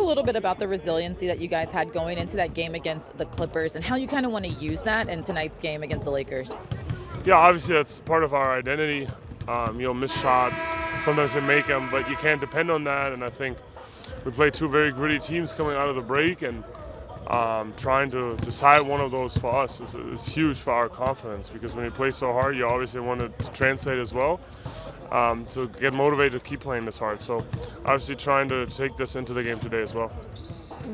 little bit about the resiliency that you guys had going into that game against the Clippers and how you kind of want to use that in tonight's game against the Lakers. Yeah, obviously that's part of our identity. Miss shots, sometimes we make them, but you can't depend on that. And I think we play two very gritty teams coming out of the break, and trying to decide one of those for us is huge for our confidence, because when you play so hard, you obviously want it to translate as well, to get motivated to keep playing this hard. So obviously trying to take this into the game today as well.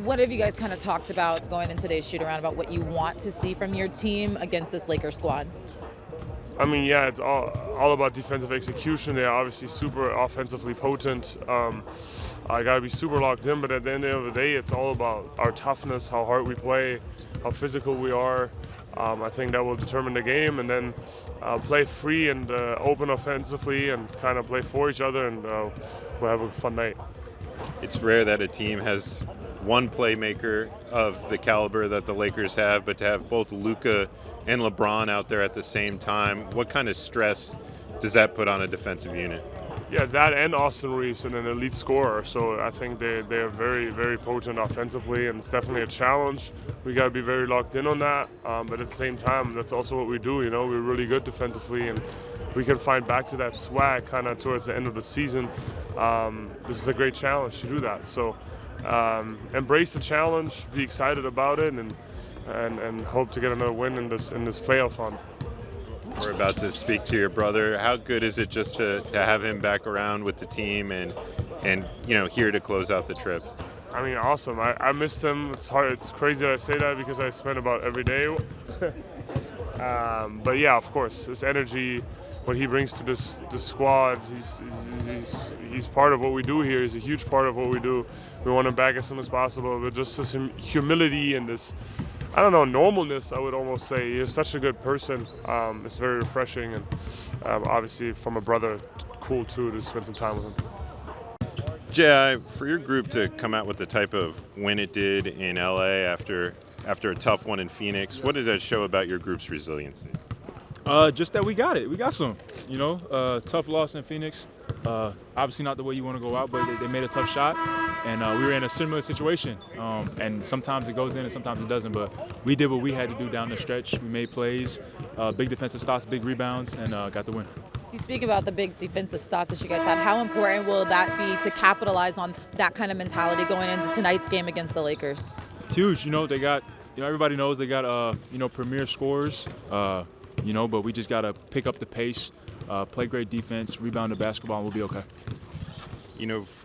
What have you guys kind of talked about going into today's shoot-around about what you want to see from your team against this Lakers squad? I mean, yeah, it's all about defensive execution. They're obviously super offensively potent. I got to be super locked in, but at the end of the day, it's all about our toughness, how hard we play, how physical we are. I think that will determine the game, and then play free and open offensively and kind of play for each other, and we'll have a fun night. It's rare that a team has one playmaker of the caliber that the Lakers have, but to have both Luka and LeBron out there at the same time, what kind of stress does that put on a defensive unit? Yeah, that and Austin Reeves and an elite scorer. So I think they're very, very potent offensively, and it's definitely a challenge. We got to be very locked in on that. But at the same time, that's also what we do. We're really good defensively, and we can find back to that swag kind of towards the end of the season. This is a great challenge to do that. So embrace the challenge, be excited about it, and hope to get another win in this playoff run. We're about to speak to your brother. How good is it just to have him back around with the team and here to close out the trip? I mean, awesome. I missed him. It's hard. It's crazy that I say that because I spend about every day. But yeah, of course, his energy, what he brings to this squad, he's part of what we do here. He's a huge part of what we do. We want him back as soon as possible. But just this humility and this, I don't know, normalness, I would almost say. He's such a good person. It's very refreshing, and obviously from a brother, cool too to spend some time with him. Jay, for your group to come out with the type of win it did in LA after a tough one in Phoenix, what did that show about your group's resiliency? Just that we got it. We got some. Tough loss in Phoenix. Obviously not the way you want to go out, but they made a tough shot. And we were in a similar situation. And sometimes it goes in and sometimes it doesn't. But we did what we had to do down the stretch. We made plays, big defensive stops, big rebounds, and got the win. You speak about the big defensive stops that you guys had. How important will that be to capitalize on that kind of mentality going into tonight's game against the Lakers? Huge. They got, everybody knows they got, premier scorers. But we just got to pick up the pace, play great defense, rebound the basketball, and we'll be okay.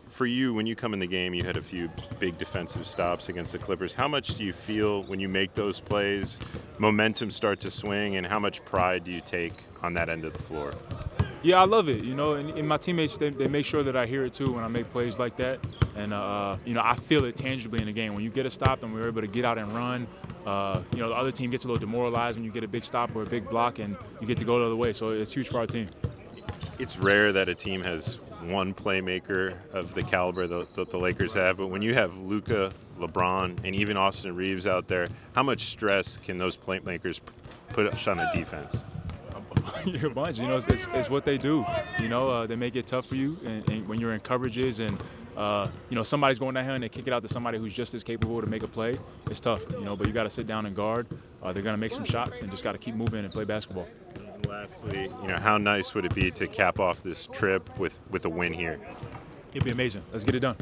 For you, when you come in the game, you had a few big defensive stops against the Clippers. How much do you feel when you make those plays, momentum start to swing, and how much pride do you take on that end of the floor? Yeah, I love it. And my teammates, they make sure that I hear it too when I make plays like that. And, I feel it tangibly in the game. When you get a stop and we're able to get out and run, the other team gets a little demoralized when you get a big stop or a big block and you get to go the other way. So it's huge for our team. It's rare that a team has one playmaker of the caliber that the Lakers have, but when you have Luka, LeBron, and even Austin Reeves out there, how much stress can those playmakers put on a defense? A bunch. It's what they do. They make it tough for you, and when you're in coverages and somebody's going downhill and they kick it out to somebody who's just as capable to make a play, it's tough. But you got to sit down and guard. They're going to make some shots and just got to keep moving and play basketball. And lastly, how nice would it be to cap off this trip with a win here? It'd be amazing. Let's get it done.